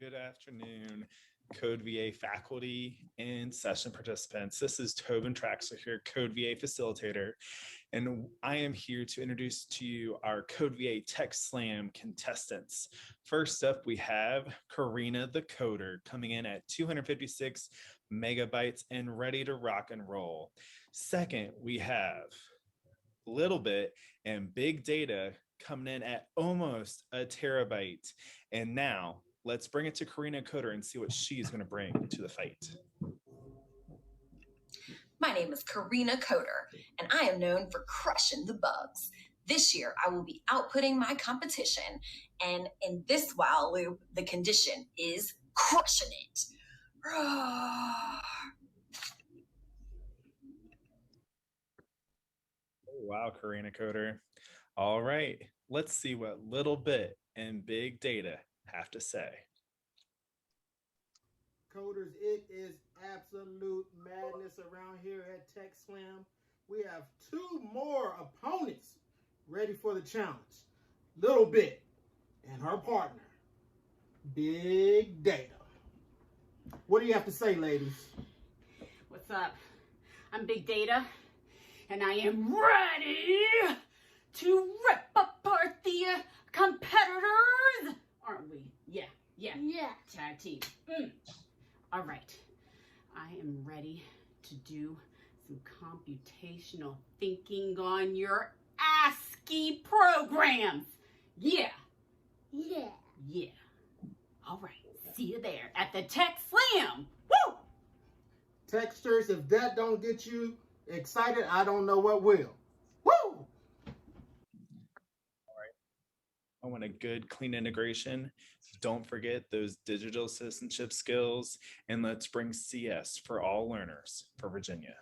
Good afternoon, CodeVA faculty and session participants. This is Tobin Traxler here, CodeVA facilitator, and I am here to introduce to you our CodeVA Tech Slam contestants. First up, we have Corina the Coder coming in at 256 megabytes and ready to rock and roll. Second, we have Little Bit and Big Data coming in at almost a terabyte. And now let's bring it to Corina Coder and see what she's going to bring to the fight. My name is Corina Coder, and I am known for crushing the bugs. This year, I will be outputting my competition, and in this while loop, the condition is crushing it. Roar. Oh, wow, Corina Coder. All right, let's see what Little Bit and Big Data have to say. Coders, it is absolute madness around here at Tech Slam. We have two more opponents ready for the challenge. Little Bit and her partner, Big Data. What do you have to say, ladies? What's up? I'm Big Data, and I am ready to rip apart the competitors. Aren't we? Yeah. Tag team. All right. I am ready to do some computational thinking on your ASCII programs. Yeah. All right. See you there at the Tech Slam. Woo! Texters, if that don't get you excited, I don't know what will. Woo! I want a good, clean integration. Don't forget those digital citizenship skills, and let's bring CS for all learners for Virginia.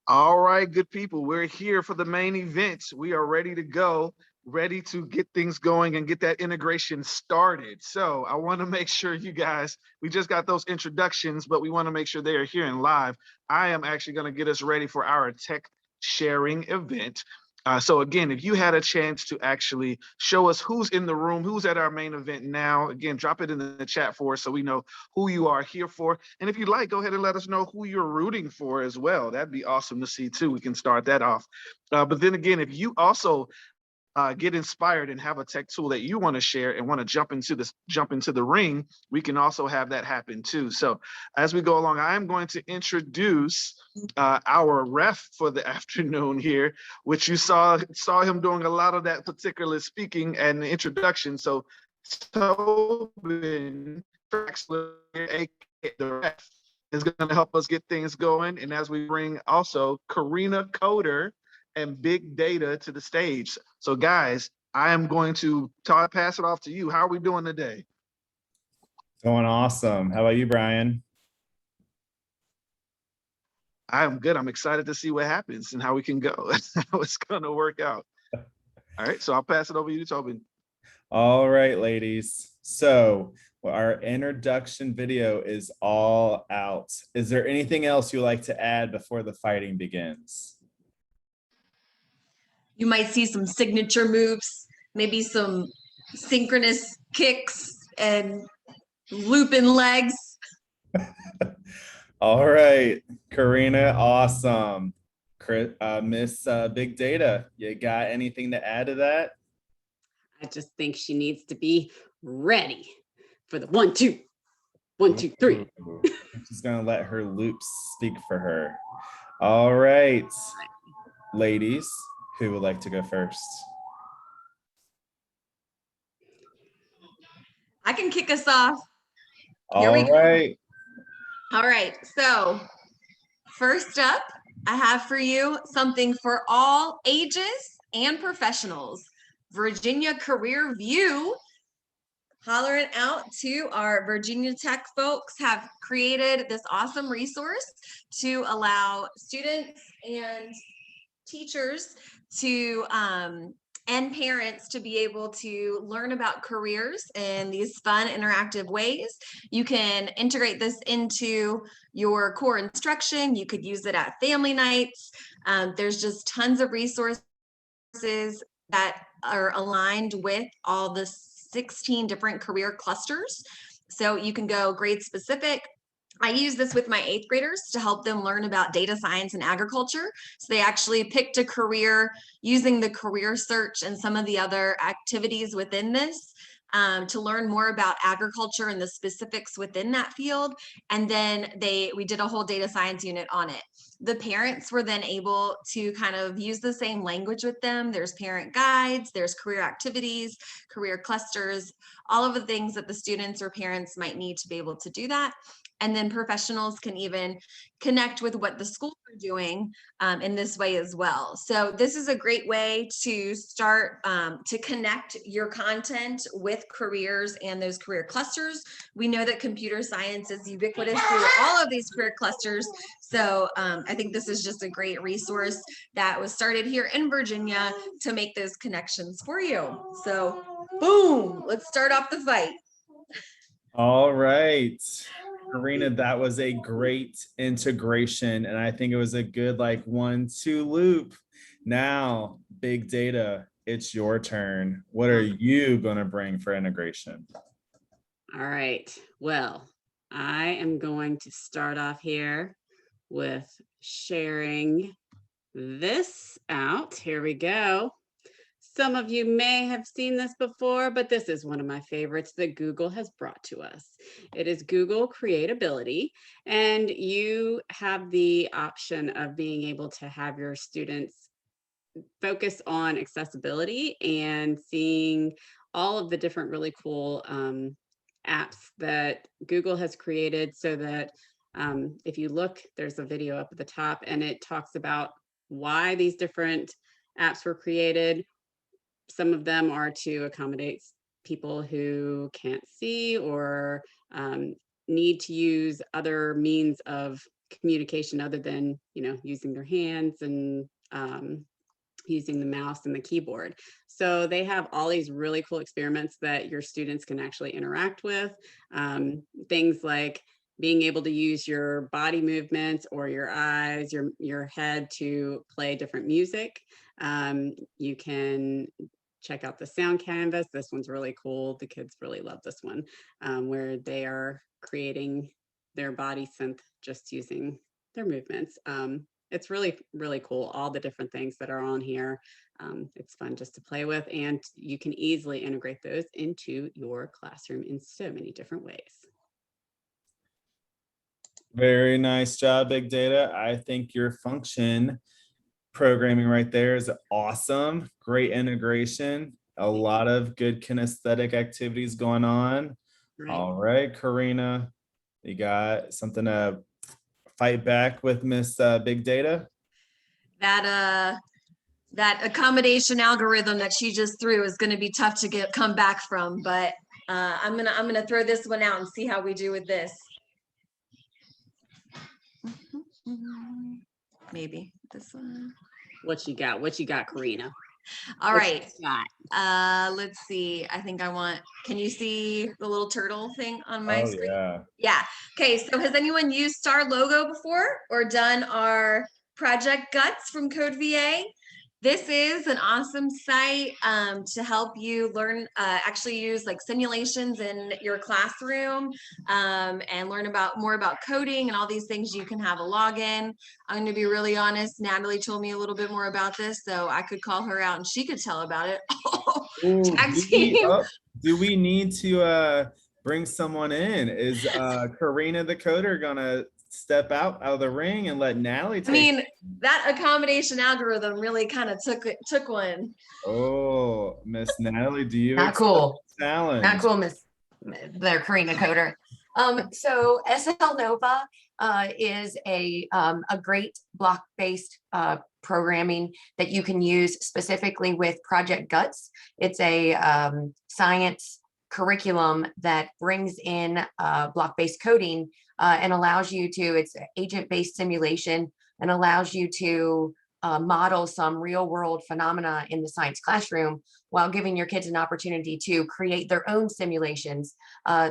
All right, good people, we're here for the main event. We are ready to go, ready to get things going and get that integration started. So I want to make sure you guys, we just got those introductions, but we want to make sure they are here and live. I am actually going to get us ready for our tech sharing event. So again, if you had a chance to actually show us who's in the room, who's at our main event now, again, drop it in the chat for us so we know who you are here for. And if you'd like, go ahead and let us know who you're rooting for as well. That'd be awesome to see too. We can start that off. But then again, if you also get inspired and have a tech tool that you want to share and want to jump into the ring, we can also have that happen too. So as we go along, I'm going to introduce our ref for the afternoon here, which you saw him doing a lot of that particular speaking and the introduction. So Tobin Traxler, aka the ref, is going to help us get things going. And as we bring also Corina Coder and Big Data to the stage. So guys, I am going to pass it off to you. How are we doing today? Going awesome. How about you, Brian? I'm good. I'm excited to see what happens and how we can go, how it's going to work out. All right, so I'll pass it over to you, Tobin. All right, ladies. So our introduction video is all out. Is there anything else you'd like to add before the fighting begins? You might see some signature moves, maybe some synchronous kicks and looping legs. All right, Corina, awesome. Miss Big Data, you got anything to add to that? I just think she needs to be ready for the 1, 2, 1, 2, 3. I'm just gonna let her loops speak for her. All right, ladies, who would like to go first? I can kick us off. All right. All right, so first up, I have for you something for all ages and professionals. Virginia Career View, hollering out to our Virginia Tech folks, have created this awesome resource to allow students and teachers to and parents to be able to learn about careers in these fun, interactive ways. You can integrate this into your core instruction. You could use it at family nights. There's just tons of resources that are aligned with all the 16 different career clusters. So you can go grade specific. I use this with my 8th graders to help them learn about data science and agriculture. So they actually picked a career using the career search and some of the other activities within this to learn more about agriculture and the specifics within that field. And then we did a whole data science unit on it. The parents were then able to kind of use the same language with them. There's parent guides, there's career activities, career clusters, all of the things that the students or parents might need to be able to do that. And then professionals can even connect with what the schools are doing in this way as well. So this is a great way to start to connect your content with careers and those career clusters. We know that computer science is ubiquitous through all of these career clusters. So I think this is just a great resource that was started here in Virginia to make those connections for you. So boom, let's start off the fight. All right. Corina, that was a great integration. And I think it was a good 1-2 loop. Now, big data, it's your turn. What are you going to bring for integration? All right. Well, I am going to start off here with sharing this out. Here we go. Some of you may have seen this before, but this is one of my favorites that Google has brought to us. It is Google Creatability, and you have the option of being able to have your students focus on accessibility and seeing all of the different really cool apps that Google has created, so that if you look, there's a video up at the top, and it talks about why these different apps were created. Some of them are to accommodate people who can't see or need to use other means of communication other than, using their hands and using the mouse and the keyboard. So they have all these really cool experiments that your students can actually interact with. Things like being able to use your body movements or your eyes, your head to play different music. You can check out the sound canvas. This one's really cool. The kids really love this one, where they are creating their body synth just using their movements. It's really, really cool, all the different things that are on here. It's fun just to play with, and you can easily integrate those into your classroom in so many different ways. Very nice job, Big Data. I think your function programming right there is awesome. Great integration. A lot of good kinesthetic activities going on. Right. All right, Corina, you got something to fight back with Miss Big Data? That accommodation algorithm that she just threw is going to be tough to come back from, but I'm gonna throw this one out and see how we do with this. Maybe this one. What you got, Corina? All right. Got? Let's see. I think can you see the little turtle thing on my screen? Yeah. Yeah. Okay. So has anyone used Starlogo before or done our Project Guts from CodeVA? This is an awesome site to help you learn, actually use simulations in your classroom and learn more about coding and all these things. You can have a login. I'm going to be really honest. Natalie told me a little bit more about this, so I could call her out and she could tell about it. Do we need to bring someone in? Is Corina the Coder gonna step out of the ring and let Natalie take that accommodation algorithm really kind of took one. Oh, Miss Natalie, do you Not cool. challenge? Not cool, Miss the Corina Coder. So SL Nova is a great block-based programming that you can use specifically with Project Guts. It's a science curriculum that brings in block-based coding and allows you to, it's agent-based simulation and allows you to model some real world phenomena in the science classroom while giving your kids an opportunity to create their own simulations.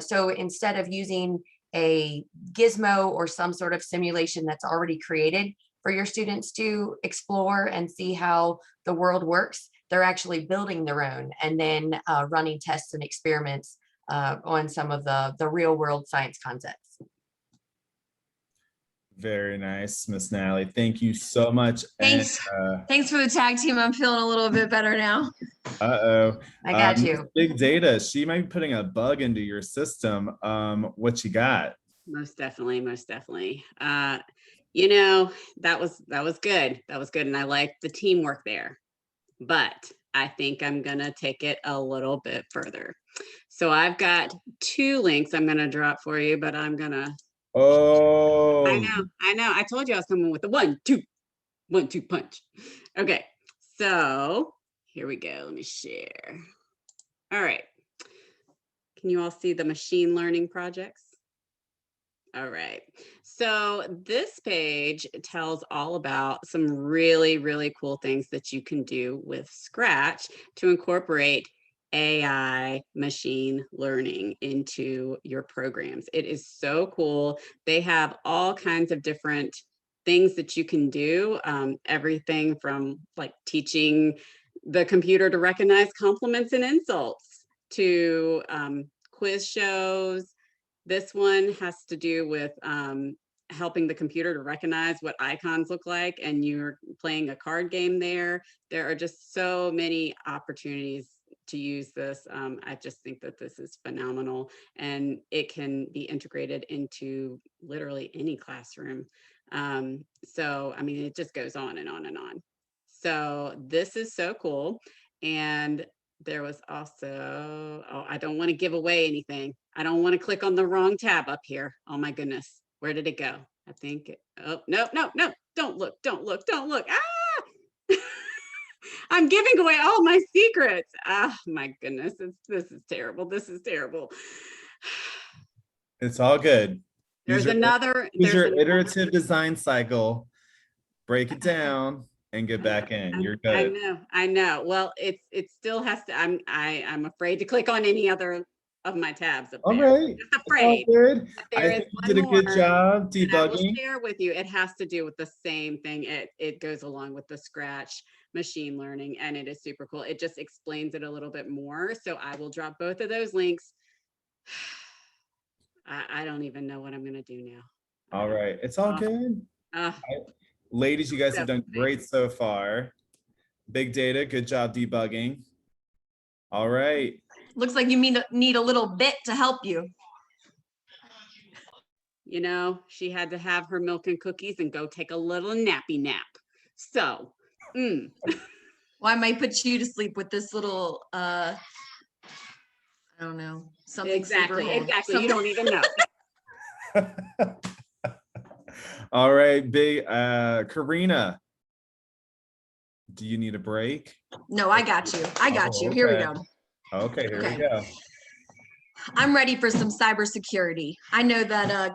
So instead of using a gizmo or some sort of simulation that's already created for your students to explore and see how the world works, they're actually building their own and then running tests and experiments on some of the real world science concepts. Very nice, Miss Natalie. Thank you so much. Thanks. Thanks for the tag team. I'm feeling a little bit better now. Uh-oh. I got you. Big data. She might be putting a bug into your system. What you got? Most definitely, most definitely. You know, that was good. That was good. And I liked the teamwork there. But I think I'm gonna take it a little bit further. So I've got 2 links I'm gonna drop for you, but I'm gonna. Oh, I know. I told you I was coming with the 1-2 punch. Okay, so here we go. Let me share. All right. Can you all see the machine learning projects? All right. So this page tells all about some really, really cool things that you can do with Scratch to incorporate AI machine learning into your programs. It is so cool. They have all kinds of different things that you can do. Everything from like teaching the computer to recognize compliments and insults to quiz shows. This one has to do with helping the computer to recognize what icons look like, and you're playing a card game there. There are just so many opportunities to use this. I just think that this is phenomenal, and it can be integrated into literally any classroom. So, I mean, it just goes on and on and on. So this is so cool. And there was also, oh, I don't want to give away anything. I don't want to click on the wrong tab up here. Oh my goodness. Where did it go? I think, oh, no. Don't look. Ah! I'm giving away all my secrets. Oh my goodness. This is terrible. This is terrible. it's all good. Use your iterative design cycle, break it down, and get back in. You're good. I know. Well, it still has to. I'm afraid to click on any other of my tabs up there. All right. Just afraid. Good. I think you did a good job debugging. I will share with you. It has to do with the same thing. It goes along with the Scratch machine learning, and it is super cool. It just explains it a little bit more. So I will drop both of those links. I don't even know what I'm gonna do now. All right. It's all good. Ladies, you guys have done great so far. Big data, good job debugging. All right. Looks like you need a little bit to help you. You know, she had to have her milk and cookies and go take a little nappy nap. So, Well, I might put you to sleep with this little, I don't know, something. Exactly. You don't even know. All right, Corina. Do you need a break? No, I got you. Okay. Here we go. Okay, here we go. I'm ready for some cybersecurity. I know that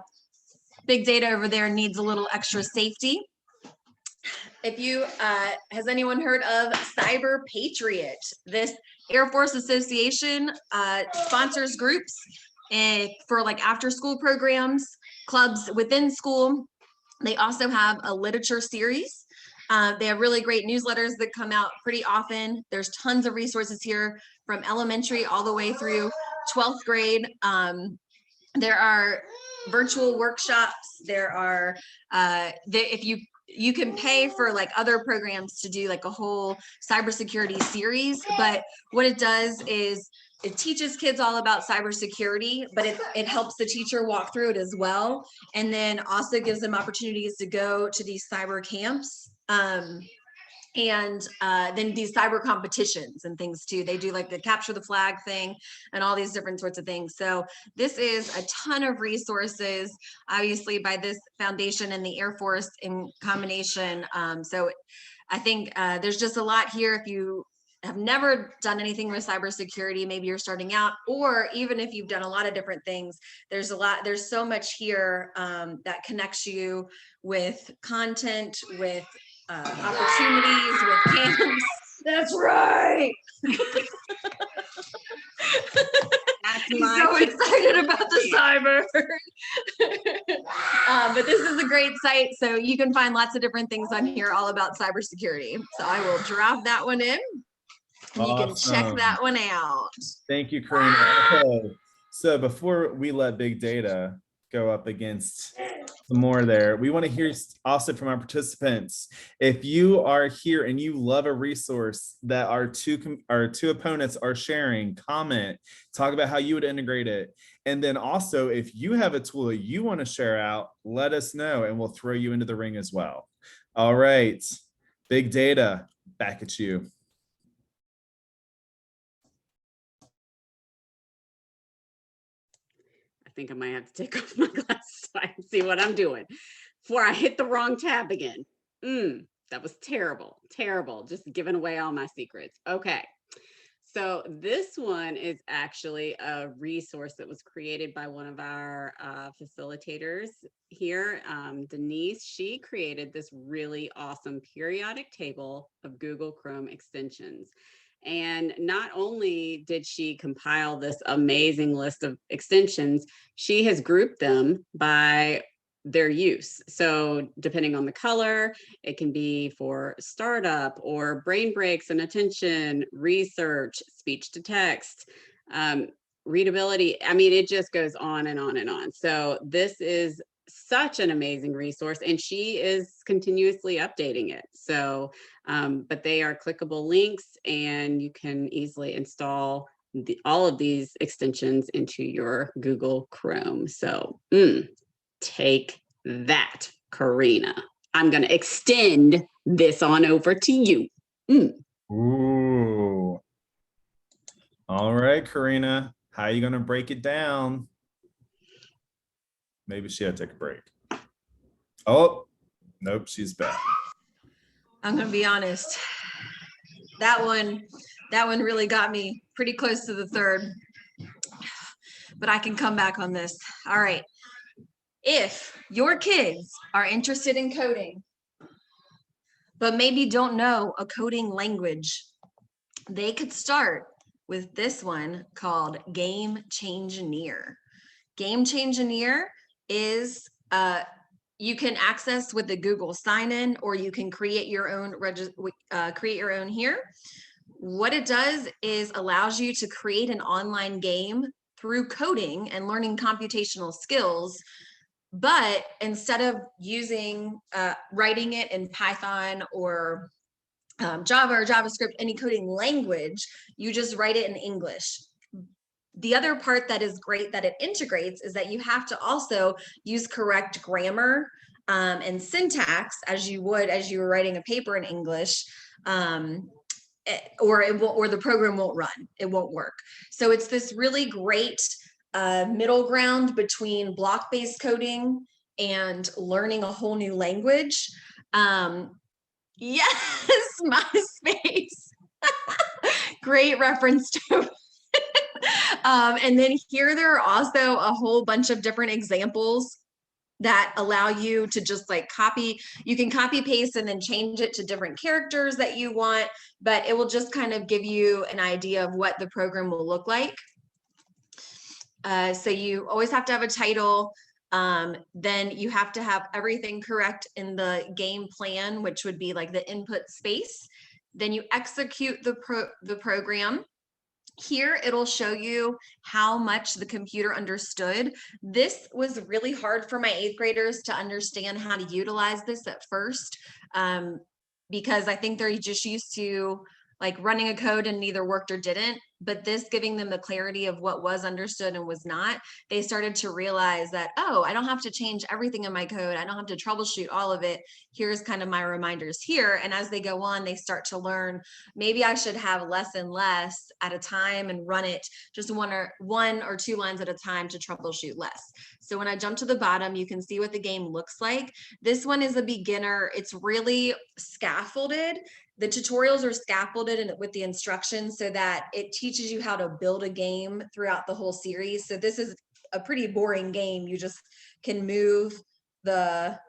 big data over there needs a little extra safety. If you, has anyone heard of Cyber Patriot? This Air Force Association sponsors groups for like after school programs, clubs within school. They also have a literature series. They have really great newsletters that come out pretty often. There's tons of resources here from elementary all the way through 12th grade. There are virtual workshops. There are, if you can pay for like other programs to do like a whole cybersecurity series, but what it does is it teaches kids all about cybersecurity, but it helps the teacher walk through it as well. And then also gives them opportunities to go to these cyber camps. And then these cyber competitions and things too. They do like the capture the flag thing and all these different sorts of things. So this is a ton of resources, obviously by this foundation and the Air Force in combination. So I think there's just a lot here. If you have never done anything with cybersecurity, maybe you're starting out, or even if you've done a lot of different things, there's so much here that connects you with content, with opportunities with camps. That's right. He's so excited about the cyber. But this is a great site, so you can find lots of different things on here all about cybersecurity. So I will drop that one in. And you can check Awesome. that one out. Thank you, Corina. Okay. So before we let big data go up against some more there, we want to hear also from our participants. If you are here and you love a resource that our two opponents are sharing, comment, talk about how you would integrate it. And then also, if you have a tool that you want to share out, let us know and we'll throw you into the ring as well. All right, big data, back at you. I think I might have to take off my glasses so I can see what I'm doing before I hit the wrong tab again. That was terrible, terrible. Just giving away all my secrets. Okay. So this one is actually a resource that was created by one of our facilitators here, Denise. She created this really awesome periodic table of Google Chrome extensions. And not only did she compile this amazing list of extensions, she has grouped them by their use. So depending on the color, it can be for startup or brain breaks and attention, research, speech to text, readability. I mean, it just goes on and on and on. So this is such an amazing resource, and she is continuously updating it. So, but they are clickable links, and you can easily install all of these extensions into your Google Chrome. So take that, Corina. I'm going to extend this on over to you. Ooh. All right, Corina, how are you going to break it down? Maybe she had to take a break. Oh, nope, she's back. I'm gonna be honest. That one really got me pretty close to the third, but I can come back on this. All right. If your kids are interested in coding, but maybe don't know a coding language, they could start with this one called Game Changeneer. Game Changeneer is you can access with the Google sign-in, or you can create your own here. What it does is allows you to create an online game through coding and learning computational skills. But instead of using writing it in Python or Java or JavaScript, any coding language, you just write it in English. The other part that is great that it integrates is that you have to also use correct grammar and syntax as you were writing a paper in English, or the program won't run. It won't work. So it's this really great middle ground between block-based coding and learning a whole new language. Yes, MySpace. Great reference to and then here there are also a whole bunch of different examples that allow you to just like you can copy paste and then change it to different characters that you want, but it will just kind of give you an idea of what the program will look like. So you always have to have a title. Then you have to have everything correct in the game plan, which would be like the input space. Then you execute the program. Here, it'll show you how much the computer understood. This was really hard for my 8th graders to understand how to utilize this at first, because I think they're just used to like running a code and either worked or didn't. But this giving them the clarity of what was understood and was not, they started to realize that, oh, I don't have to change everything in my code. I don't have to troubleshoot all of it. Here's kind of my reminders here. And as they go on, they start to learn, maybe I should have less and less at a time and run it just one or two lines at a time to troubleshoot less. So when I jump to the bottom, you can see what the game looks like. This one is a beginner. It's really scaffolded. The tutorials are scaffolded with the instructions so that it teaches you how to build a game throughout the whole series. So this is a pretty boring game. You just can move the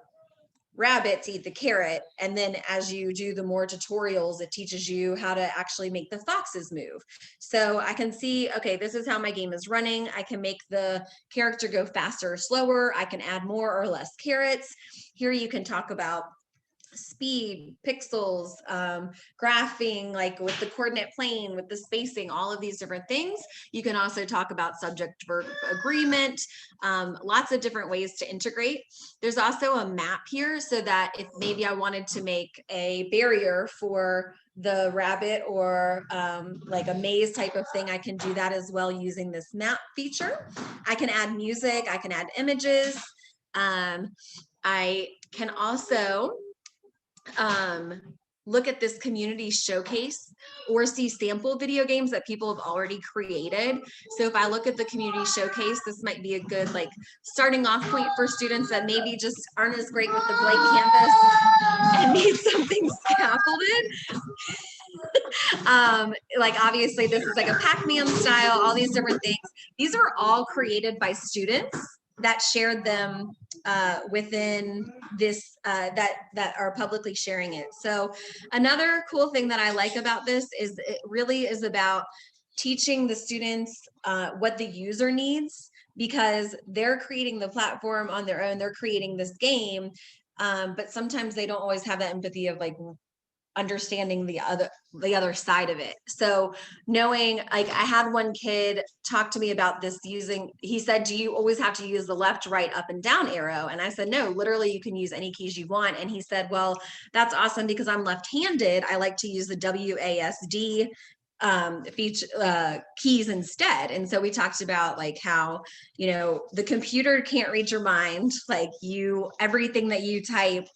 rabbit to eat the carrot. And then as you do the more tutorials, it teaches you how to actually make the foxes move. So I can see, okay, this is how my game is running. I can make the character go faster or slower. I can add more or less carrots. Here you can talk about speed, pixels, graphing, like with the coordinate plane, with the spacing, all of these different things. You can also talk about subject verb agreement, lots of different ways to integrate. There's also a map here so that if maybe I wanted to make a barrier for the rabbit or like a maze type of thing, I can do that as well using this map feature. I can add music, I can add images. I can also look at this community showcase or see sample video games that people have already created. So if I look at the community showcase, this might be a good like starting off point for students that maybe just aren't as great with the blank canvas and need something scaffolded. Like obviously this is like a Pac-Man style, all these different things. These are all created by students that shared them within this that are publicly sharing it. So another cool thing that I like about this is it really is about teaching the students what the user needs, because they're creating the platform on their own, they're creating this game, but sometimes they don't always have that empathy of like understanding the other side of it. So knowing, like I had one kid talk to me about this he said, do you always have to use the left, right, up and down arrow? And I said, no, literally you can use any keys you want. And he said, well, that's awesome because I'm left-handed. I like to use the WASD keys instead. And so we talked about like how, you know, the computer can't read your mind. Like everything that you type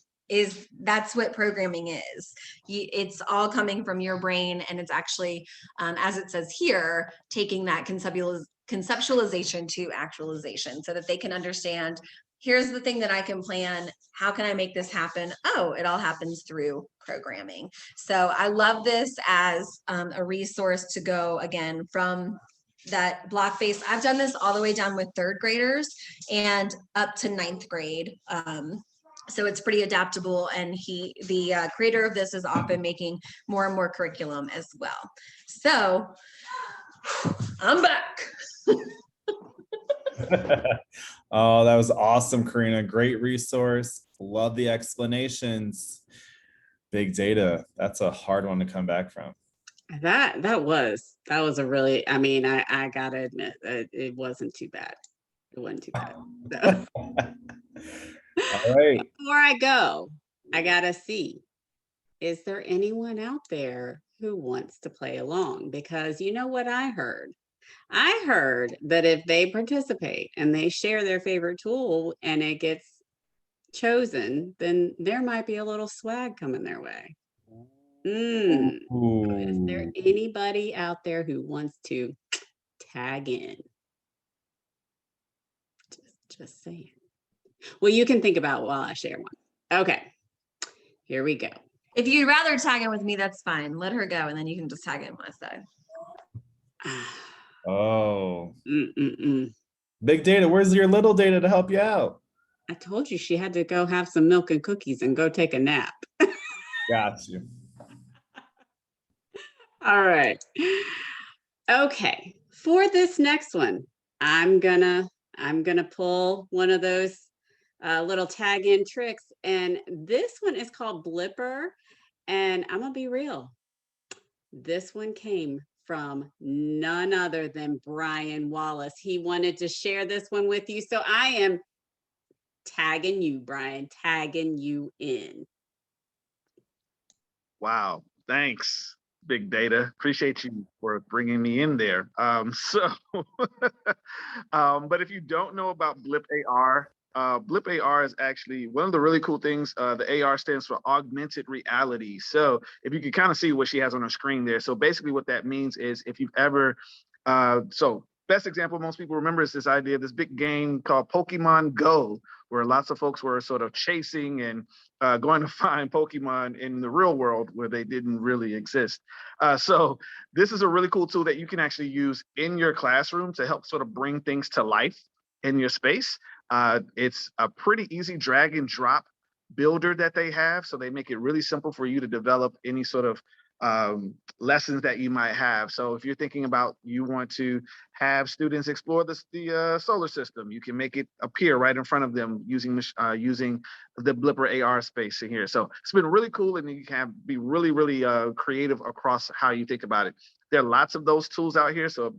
that's what programming is. It's all coming from your brain, and it's actually, as it says here, taking that conceptualization to actualization so that they can understand, here's the thing that I can plan. How can I make this happen? Oh, it all happens through programming. So I love this as a resource to go again from that block-based. I've done this all the way down with 3rd graders and up to 9th grade. So it's pretty adaptable, and the creator of this is often making more and more curriculum as well. So I'm back. Oh, that was awesome, Corina. Great resource. Love the explanations. Big data. That's a hard one to come back from. That was a really, I mean, I gotta admit, it wasn't too bad. It wasn't too bad. So. All right. Before I go, I gotta see, is there anyone out there who wants to play along? Because you know what I heard? I heard that if they participate and they share their favorite tool and it gets chosen, then there might be a little swag coming their way. Is there anybody out there who wants to tag in? Just saying. Well, you can think about while I share one. Okay, here we go. If you'd rather tag in with me, that's fine. Let her go, and then you can just tag in my side. Oh. Big data, where's your little data to help you out? I told you she had to go have some milk and cookies and go take a nap. Got you. All right. Okay, for this next one, I'm gonna pull one of those little tag in tricks, and this one is called Blipper, and I'm gonna be real, this one came from none other than Brian Wallace. He wanted to share this one with you, so I am tagging you, Brian, tagging you in. Wow, thanks, Big Data. Appreciate you for bringing me in there. But if you don't know about Blip AR, Blip AR is actually one of the really cool things. The AR stands for augmented reality. So if you can kind of see what she has on her screen there. So basically what that means is if you've ever, best example most people remember is this idea of this big game called Pokemon Go, where lots of folks were sort of chasing and going to find Pokemon in the real world where they didn't really exist. So this is a really cool tool that you can actually use in your classroom to help sort of bring things to life in your space. It's a pretty easy drag and drop builder that they have. So they make it really simple for you to develop any sort of lessons that you might have. So if you're thinking about you want to have students explore the solar system, you can make it appear right in front of them using the Blipper AR space in here. So it's been really cool, and you can be really, really creative across how you think about it. There are lots of those tools out here. So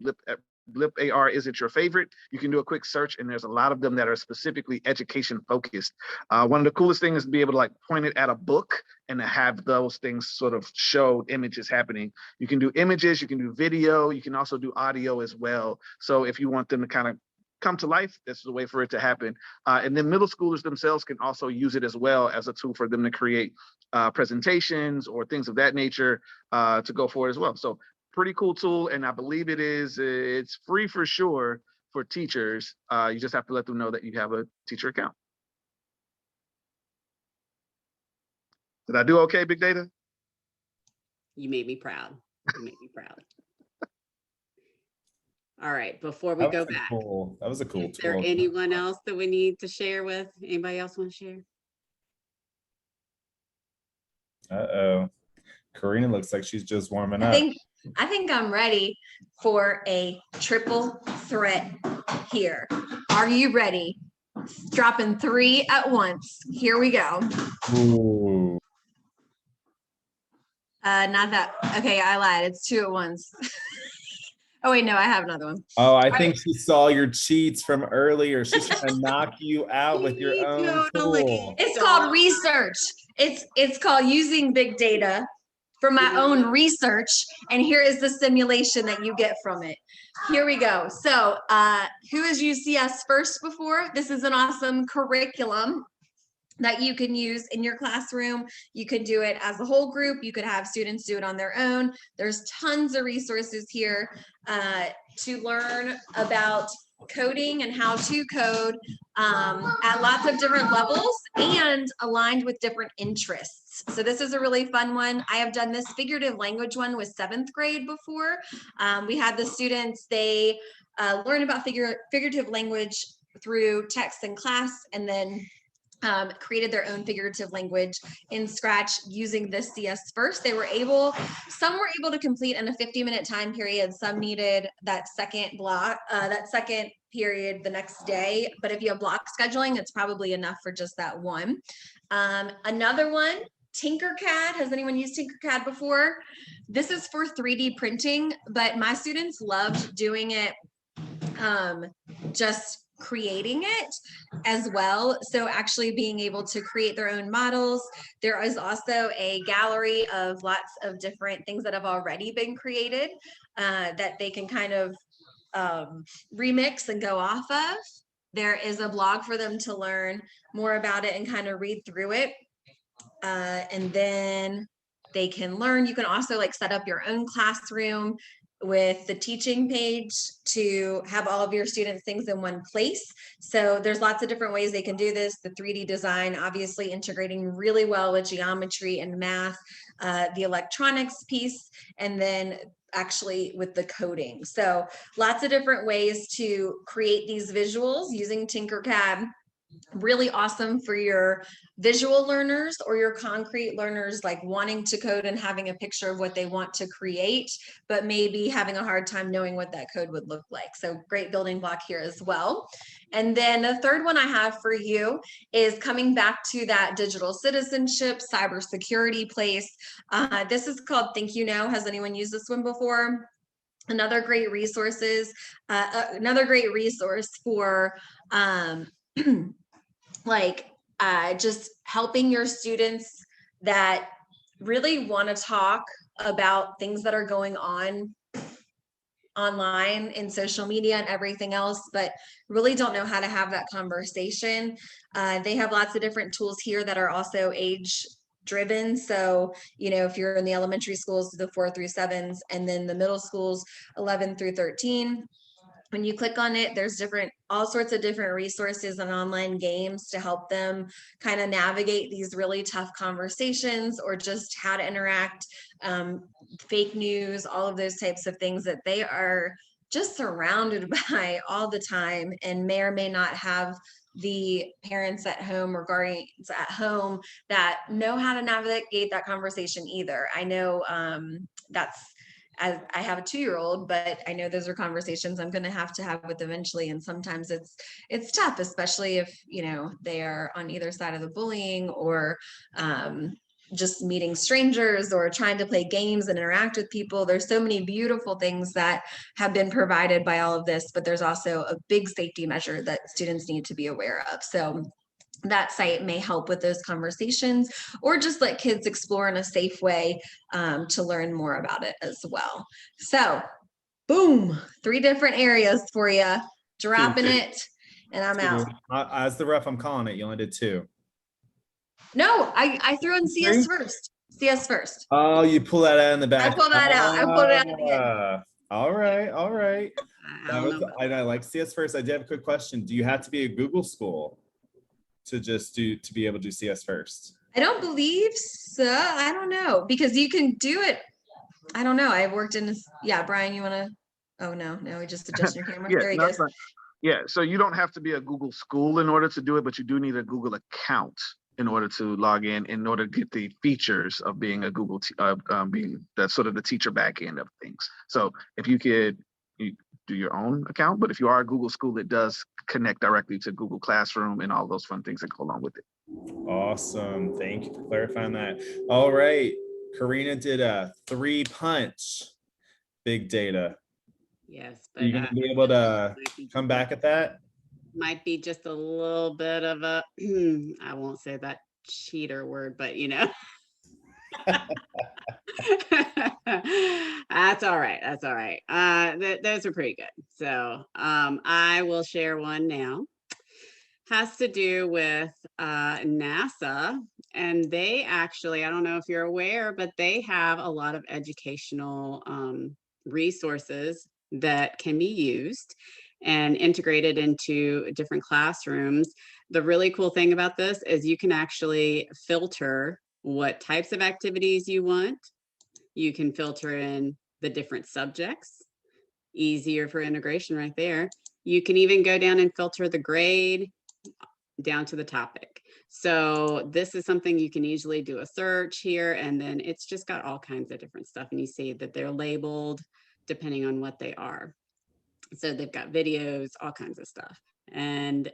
Blip AR isn't your favorite, you can do a quick search, and there's a lot of them that are specifically education focused. One of the coolest things is to be able to like point it at a book and to have those things sort of show images happening. You can do images, you can do video, you can also do audio as well. So if you want them to kind of come to life, this is a way for it to happen. And then middle schoolers themselves can also use it as well as a tool for them to create presentations or things of that nature to go forward as well. So pretty cool tool, and I believe it's free for sure for teachers. You just have to let them know that you have a teacher account. Did I do okay, Big Data? You made me proud. You made me proud. All right, before we go back, that was a cool is there tool. anyone else that we need to share with? Anybody else want to share? Uh-oh. Corina looks like she's just warming I up. think I'm ready for a triple threat here. Are you ready? Dropping 3 at once. Here we go. Ooh. Not that. Okay, I lied. It's 2 at once. Oh wait, no, I have another one. Oh, I think she saw your cheats from earlier. She's trying to knock you out with your own tool. It's called research. It's called using big data for my own research, and here is the simulation that you get from it. Here we go. So who has used CS first before? This is an awesome curriculum that you can use in your classroom. You could do it as a whole group. You could have students do it on their own. There's tons of resources here to learn about coding and how to code at lots of different levels and aligned with different interests. So this is a really fun one. I have done this figurative language one with 7th grade before. We had the students, they learn about figurative language through text in class, and then created their own figurative language in Scratch using this CS first. Some were able to complete in a 50-minute time period. Some needed that second block, that second period the next day. But if you have block scheduling, it's probably enough for just that one. Another one, Tinkercad. Has anyone used Tinkercad before? This is for 3D printing, but my students loved doing it just creating it as well. So actually being able to create their own models. There is also a gallery of lots of different things that have already been created that they can kind of remix and go off of. There is a blog for them to learn more about it and kind of read through it. And then they can learn. You can also like set up your own classroom with the teaching page to have all of your students' things in one place. So there's lots of different ways they can do this. The 3D design, obviously integrating really well with geometry and math, the electronics piece, and then actually with the coding. So lots of different ways to create these visuals using Tinkercad. Really awesome for your visual learners or your concrete learners, like wanting to code and having a picture of what they want to create, but maybe having a hard time knowing what that code would look like. So great building block here as well. And then the third one I have for you is coming back to that digital citizenship, cybersecurity place. This is called Think You Know. Has anyone used this one before? Another great resource for just helping your students that really want to talk about things that are going on online in social media and everything else, but really don't know how to have that conversation. They have lots of different tools here that are also age driven. So, if you're in the elementary schools, the 4 through 7s, and then the middle schools, 11 through 13. When you click on it, there's all sorts of different resources and online games to help them kind of navigate these really tough conversations, or just how to interact, fake news, all of those types of things that they are just surrounded by all the time and may or may not have the parents at home or guardians at home that know how to navigate that conversation either. I know I have a 2-year-old, but I know those are conversations I'm going to have with eventually. And sometimes it's tough, especially if, they are on either side of the bullying or just meeting strangers or trying to play games and interact with people. There's so many beautiful things that have been provided by all of this, but there's also a big safety measure that students need to be aware of. So that site may help with those conversations, or just let kids explore in a safe way to learn more about it as well. So boom, 3 different areas for you, dropping it, and I'm out. As the ref, I'm calling it. You only did 2. No, I threw in CS first. CS first. Oh, you pull that out in the back. I pulled that out. I pulled it out at the end. All right. I I like CS first. I did have a quick question. Do you have to be a Google school to be able to do CS first? I don't believe so. I don't know, because you can do it. I don't know. I've worked in Brian, you want to? Oh no, we just adjust your camera. There he goes. Yeah, so you don't have to be a Google school in order to do it, but you do need a Google account in order to log in order to get the features of being a Google, being the sort of the teacher back end of things. So if you could do your own account, but if you are a Google school, it does connect directly to Google Classroom and all those fun things that go along with it. Awesome. Thank you for clarifying that. All right. Corina did a 3-punch big data. Yes, Are you going to be able to come back at that? Might be just a little bit of a, I won't say that cheater word, but that's all right. That's all right. Those are pretty good. So I will share one now. Has to do with NASA, and they actually, I don't know if you're aware, but they have a lot of educational resources that can be used and integrated into different classrooms. The really cool thing about this is you can actually filter what types of activities you want. You can filter in the different subjects, easier for integration right there. You can even go down and filter the grade down to the topic. So this is something you can easily do a search here, and then it's just got all kinds of different stuff, and you see that they're labeled depending on what they are. So they've got videos, all kinds of stuff. And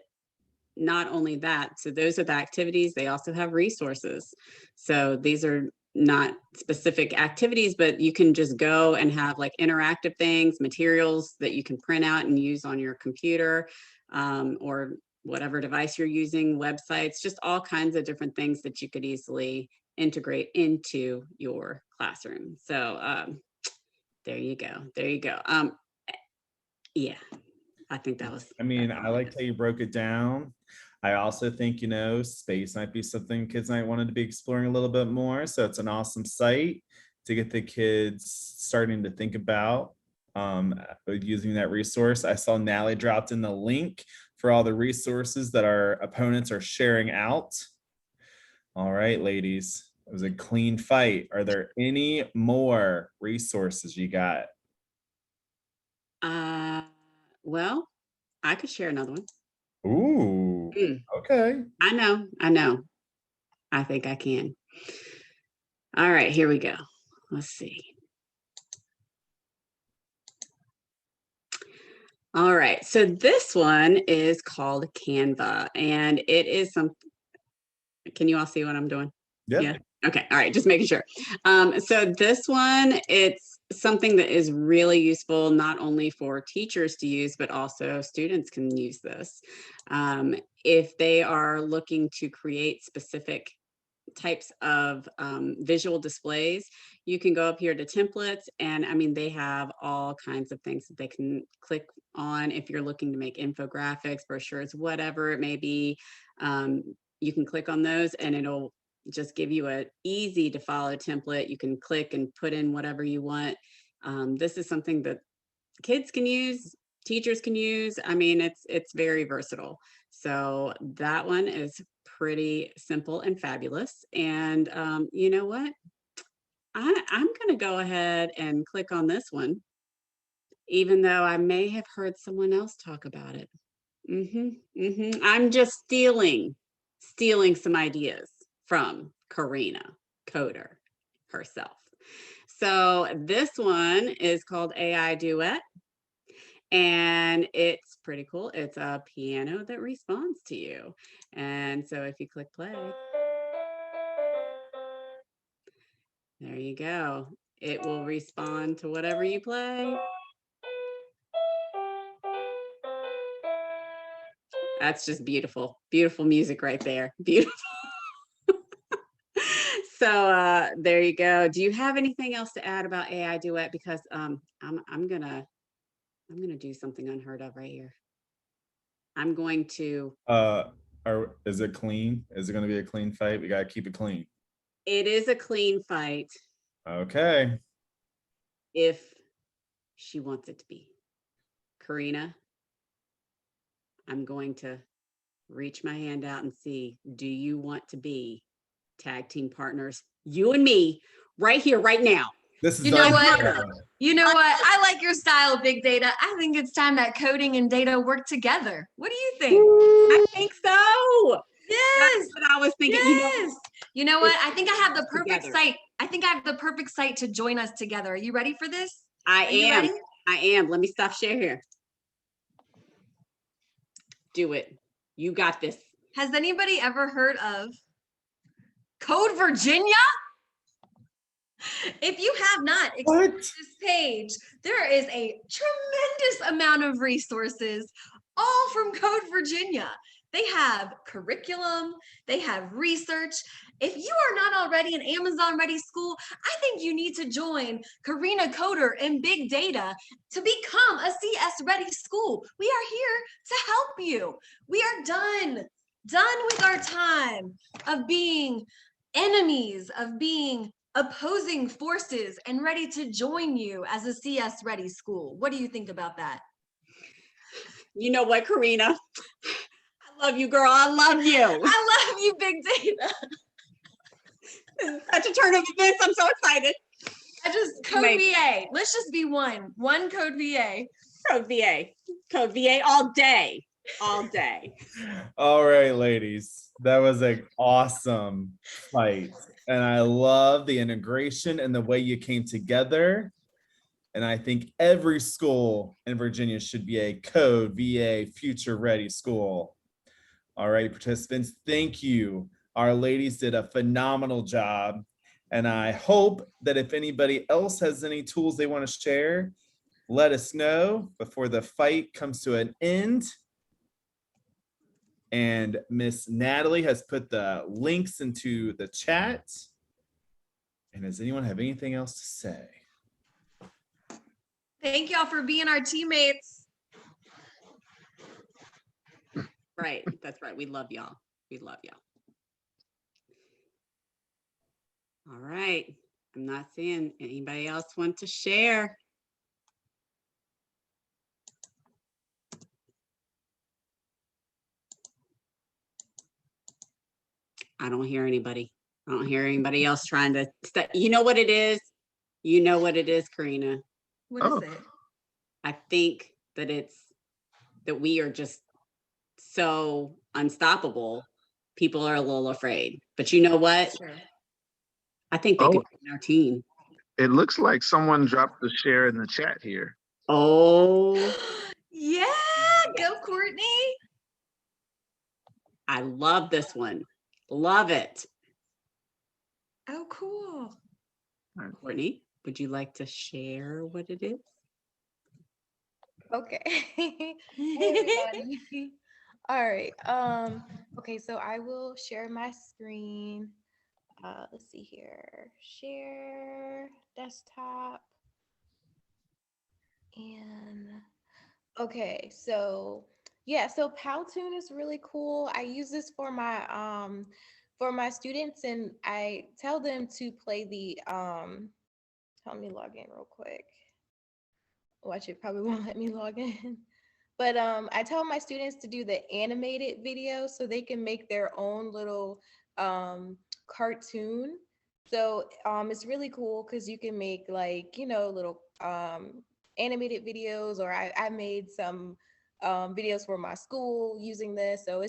not only that, so those are the activities, they also have resources. So these are not specific activities, but you can just go and have like interactive things, materials that you can print out and use on your computer or whatever device you're using, websites, just all kinds of different things that you could easily integrate into your classroom. So there you go. There you go. Yeah, I think that was. I liked how you broke it down. I also think, space might be something kids might want to be exploring a little bit more. So it's an awesome site to get the kids starting to think about using that resource. I saw Nally dropped in the link for all the resources that our opponents are sharing out. All right, ladies, it was a clean fight. Are there any more resources you got? Well, I could share another one. Ooh, okay. I know. I think I can. All right, here we go. Let's see. All right, so this one is called Canva, and it is can you all see what I'm doing? Yeah. Okay. All right. Just making sure. So this one, it's something that is really useful, not only for teachers to use, but also students can use this. If they are looking to create specific types of visual displays, you can go up here to templates, and they have all kinds of things that they can click on. If you're looking to make infographics, brochures, whatever it may be, you can click on those and it'll just give you an easy to follow template. You can click and put in whatever you want. This is something that kids can use, teachers can use. It's very versatile. So that one is pretty simple and fabulous. And you know what? I'm going to go ahead and click on this one, even though I may have heard someone else talk about it. I'm just stealing some ideas from Corina Coder herself. So this one is called AI Duet, and it's pretty cool. It's a piano that responds to you. And so if you click play, there you go. It will respond to whatever you play. That's just beautiful. Beautiful music right there. Beautiful. So there you go. Do you have anything else to add about AI Duet? Because I'm gonna do something unheard of right here. I'm going to. Or is it clean? Is it going to be a clean fight? We got to keep it clean. It is a clean fight. Okay. If she wants it to be. Corina, I'm going to reach my hand out and see, do you want to be tag team partners? You and me right here, right now. This is You know what? unfair. You know what? I like your style, Big Data. I think it's time that coding and data work together. What do you think? I think so. Yes. That's what I was thinking. Yes. You know what? I think I have the perfect Together. site. I think I have the perfect site to join us together. Are you ready for this? I Are you am. ready? I am. Let me stop share here. Do it. You got this. Has anybody ever heard of Code Virginia? If you have not, explore What? this page. There is a tremendous amount of resources, all from Code Virginia. They have curriculum, they have research. If you are not already an Amazon ready school, I think you need to join Corina Coder and Big Data to become a CS ready school. We are here to help you. We are done with our time of being enemies, of being opposing forces, and ready to join you as a CS ready school. What do you think about that? You know what, Corina? I love you, girl. I love you. I love you, Big Data. This is such a turn of events. I'm so excited. Code VA. Let's just be one Code VA. Code VA. Code VA all day. All day. All right, ladies. That was an awesome fight. And I love the integration and the way you came together. And I think every school in Virginia should be a Code VA future ready school. All right, participants, thank you. Our ladies did a phenomenal job. And I hope that if anybody else has any tools they want to share, let us know before the fight comes to an end. And Miss Natalie has put the links into the chat. And does anyone have anything else to say? Thank y'all for being our teammates. Right. That's right. We love y'all. We love y'all. All right. I'm not seeing anybody else want to share. I don't hear anybody. I don't hear anybody else trying to. You know what it is? You know what it is, Corina? What is it? I think that that we are just so unstoppable. People are a little afraid. But you know what? Sure. I think they could join our team. It looks like someone dropped the share in the chat here. Oh. Yeah, go Courtney. I love this one. Love it. Oh, cool. Courtney, would you like to share what it is? Okay. Hey, everybody. All right. Okay, so I will share my screen. Let's see here. Share desktop. And okay, so yeah, so Powtoon is really cool. I use this for my students, and I tell them to play the help me log in real quick. Watch, it probably won't let me log in. But I tell my students to do the animated video so they can make their own little cartoon. So it's really cool because you can make, like, you know, little animated videos, or I made some videos for my school using this. So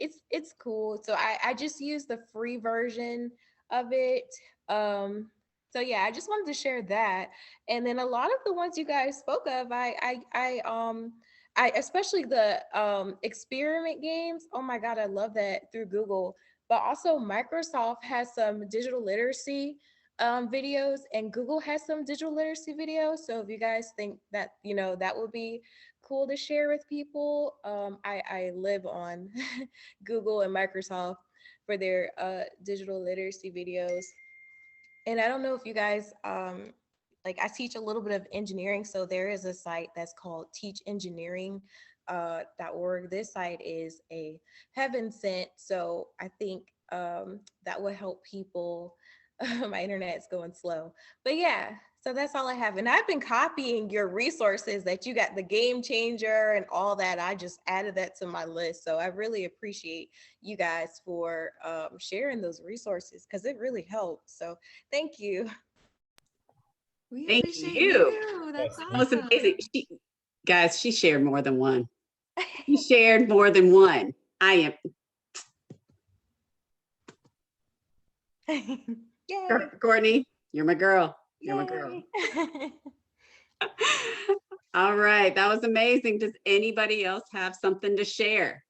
it's cool. So I just use the free version of it. So yeah, I just wanted to share that. And then a lot of the ones you guys spoke of, I especially the experiment games. Oh my God, I love that through Google. But also Microsoft has some digital literacy videos, and Google has some digital literacy videos. So if you guys think that, that would be cool to share with people, I live on Google and Microsoft for their digital literacy videos. And I don't know if you guys, like I teach a little bit of engineering. So there is a site that's called teachengineering.org. This site is a heaven sent. So I think that will help people. My internet's going slow, but yeah, so that's all I have. And I've been copying your resources that you got, the game changer and all that. I just added that to my list. So I really appreciate you guys for sharing those resources, because it really helps. So thank you. We Thank appreciate you. you. That's That was awesome. amazing. Guys, she shared more than one. She shared more than one. I am. Yay. Courtney, you're my girl. You're my girl. All right, that was amazing. Does anybody else have something to share?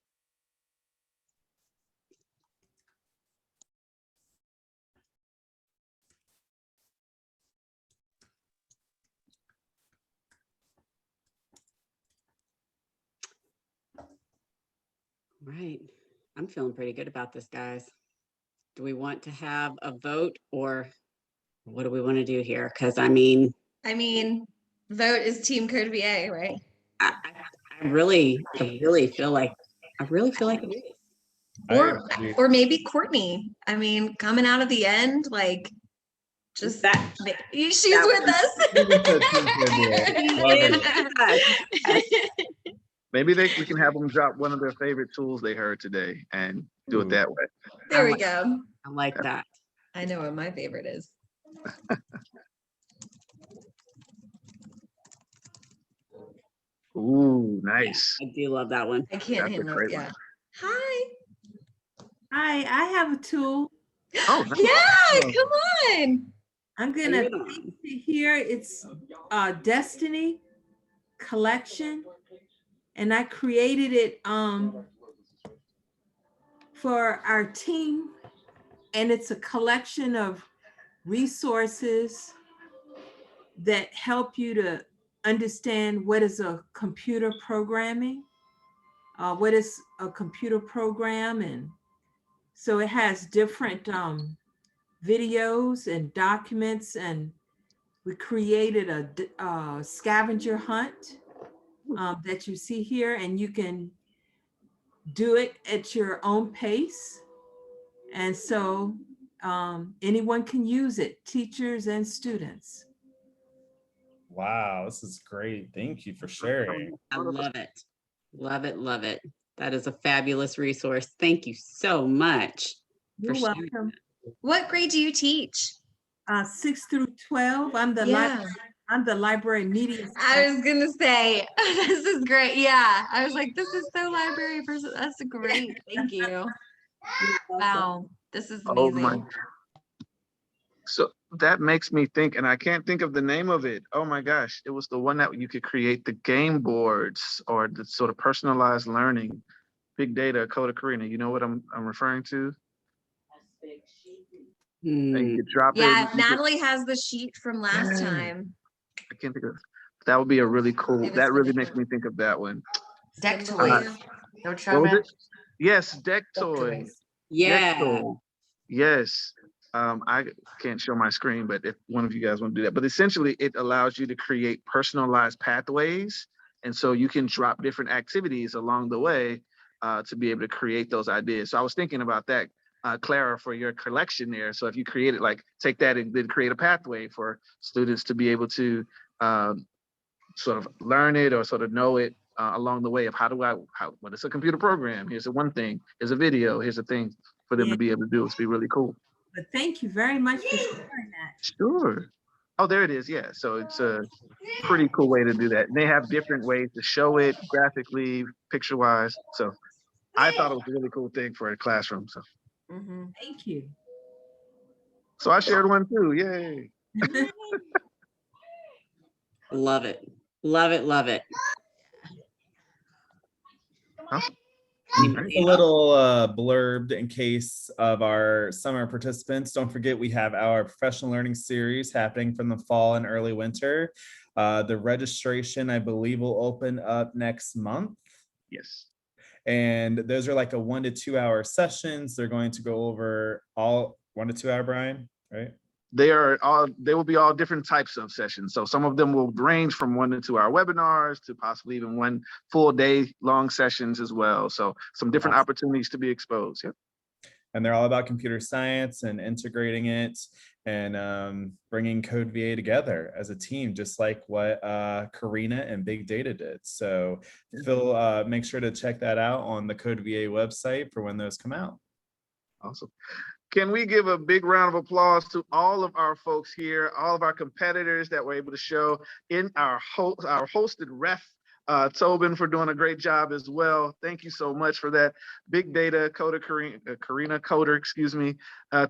Right. I'm feeling pretty good about this, guys. Do we want to have a vote, or what do we want to do here? Because I mean, vote is Team CodeVA, right? I really feel like it is. Or maybe Courtney. I mean, coming out of the end, like just That- she's that with us. Maybe we can have them drop one of their favorite tools they heard today and do it that way. There we go. I like that. I know what my favorite is. Ooh, nice. I do love that one. I can't That's a handle it. great Yeah. one. Hi. Hi, I have a tool. Oh, nice. Yeah, come on. I'm gonna Bring it on. paste it here. It's Destiny Collection, and I created it for our team, and it's a collection of resources that help you to understand what is a computer programming, what is a computer program, and so it has different videos and documents, and we created a scavenger hunt that you see here, and you can do it at your own pace. And so anyone can use it, teachers and students. Wow, this is great. Thank you for sharing. I love it. Love it. Love it. That is a fabulous resource. Thank you so much. You're sharing welcome. What grade do you teach? 6 through 12. I'm the library media. I was gonna say this is great. Yeah, I was like, this is so library person. That's great. Thank you. Wow, this is Oh amazing. my. So that makes me think, and I can't think of the name of it. Oh my gosh, it was the one that you could create the game boards or the sort of personalized learning, big data, Corina. You know what I'm referring to? And you could drop Yeah, it. Natalie has the sheet from last Yeah. time. I can't think of. That would be a really cool. It was That really really makes cool. me think of that one. Deck Kimberly. toys. No What was trouble. it? Yes, deck Deck toys. toys. Yeah. Toy. Yes. I can't show my screen, but if one of you guys want to do that, but essentially it allows you to create personalized pathways. And so you can drop different activities along the way to be able to create those ideas. So I was thinking about that, Clara, for your collection there. So if you create it, like take that and then create a pathway for students to be able to sort of learn it or sort of know it along the way of what is a computer program? Here's the one thing, here's a video, here's a thing for them to be able to do. It's be really cool. But thank you very much for sharing that. Sure. Oh, there it is. Yeah. So it's a pretty cool way to do that. And they have different ways to show it graphically, picture wise. So I thought it was a really cool thing for a classroom. So Thank you. I shared one too. Yay. Love it. Love it. Love it. Awesome. Anybody A else? little blurb in case of our summer participants. Don't forget, we have our professional learning series happening from the fall and early winter. The registration, I believe, will open up next month. Yes. And those are like a 1 to 2 hour sessions. They're going to go over all 1 to 2 hour, Brian, right? They will be all different types of sessions. So some of them will range from 1 to 2 hour webinars to possibly even 1 full day long sessions as well. So some different opportunities to be exposed. Yep. And they're all about computer science and integrating it and bringing CodeVA together as a team, just like what Corina and Big Data did. So Phil, make sure to check that out on the CodeVA website for when those come out. Awesome. Can we give a big round of applause to all of our folks here, all of our competitors that were able to show in our hosted ref, Tobin for doing a great job as well. Thank you so much for that. Big Data, Corina Coder, excuse me,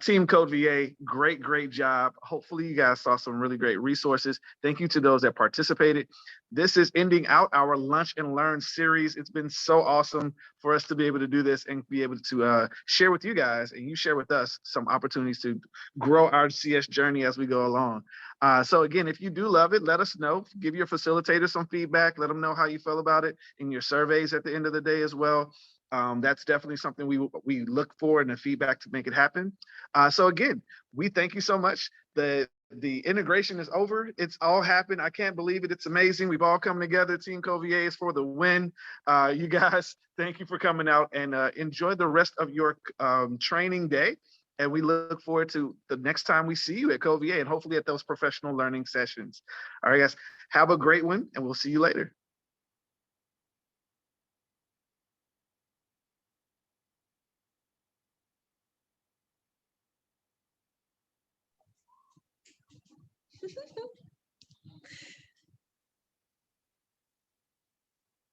Team CodeVA, great job. Hopefully you guys saw some really great resources. Thank you to those that participated. This is ending out our Lunch and Learn series. It's been so awesome for us to be able to do this and be able to share with you guys and you share with us some opportunities to grow our CS journey as we go along. So again, if you do love it, let us know. Give your facilitator some feedback. Let them know how you feel about it in your surveys at the end of the day as well. That's definitely something we look for in the feedback to make it happen. So again, we thank you so much. The integration is over. It's all happened. I can't believe it. It's amazing. We've all come together. Team CodeVA is for the win. You guys, thank you for coming out and enjoy the rest of your training day. And we look forward to the next time we see you at CodeVA and hopefully at those professional learning sessions. All right, guys, have a great one and we'll see you later.